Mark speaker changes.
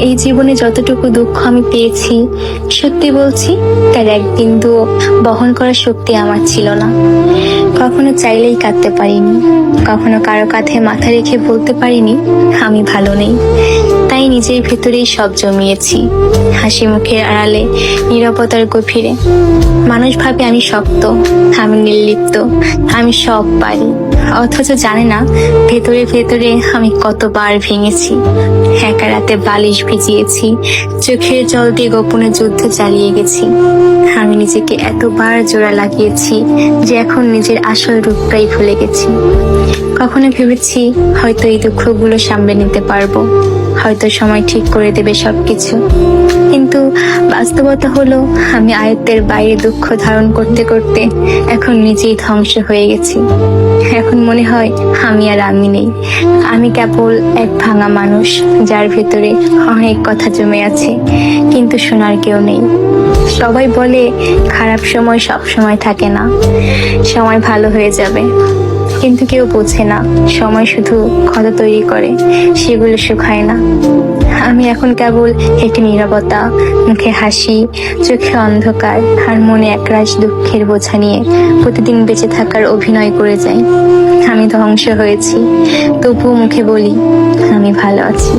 Speaker 1: এই জীবনে যতটুকু দুঃখ আমি পেয়েছি, সত্যি বলছি তার এক বিন্দুও বহন করার শক্তি আমার ছিল না। কখনো চাইলেই কাঁদতে পারিনি, কখনো কারো কাঁধে মাথা রেখে বলতে পারিনি আমি ভালো নেই। তাই নিজের ভেতরেই সব জমিয়েছি, হাসি মুখের আড়ালে, নীরবতার গভীরে। মানুষ ভাবে আমি শক্ত, আমি নির্লিপ্ত, আমি সব পারি, অথচ জানে না ভেতরে ভেতরে আমি কতবার ভেঙেছি। একা রাতে বালিশ ভিজিয়েছি, চোখের জল দিয়ে গোপনে যুদ্ধ চালিয়ে গেছি। আমি নিজেকে এতবার জোড়া লাগিয়েছি যে এখন নিজের আসল রূপটাই ভুলে গেছি। কখনো ভেবেছি হয়তো এই দুঃখগুলো সামলে নিতে পারবো, হয়তো সময় ঠিক করে দেবে সবকিছু, কিন্তু বাস্তবতা হলো আমি আয়ত্তের বাইরে দুঃখ ধারণ করতে করতে এখন নিজেই ধ্বংস হয়ে গেছি। এখন মনে হয় আমি আর আমি নেই, আমি কেবল এক ভাঙা মানুষ যার ভেতরে অনেক কথা জমে আছে, কিন্তু শোনার কেউ নেই। সবাই বলে খারাপ সময় সব সময় থাকে না, সময় ভালো হয়ে যাবে, কিন্তু কেউ বোঝে না সময় শুধু ক্ষত তৈরি করে, সেগুলো শুকায় না। আমি এখন কেবল একটি নীরবতা, মুখে হাসি, চোখে অন্ধকার আর মনে একরাশ দুঃখের বোঝা নিয়ে প্রতিদিন বেঁচে থাকার অভিনয় করে যাই। আমি ধ্বংস হয়েছি, তবুও মুখে বলি আমি ভালো আছি।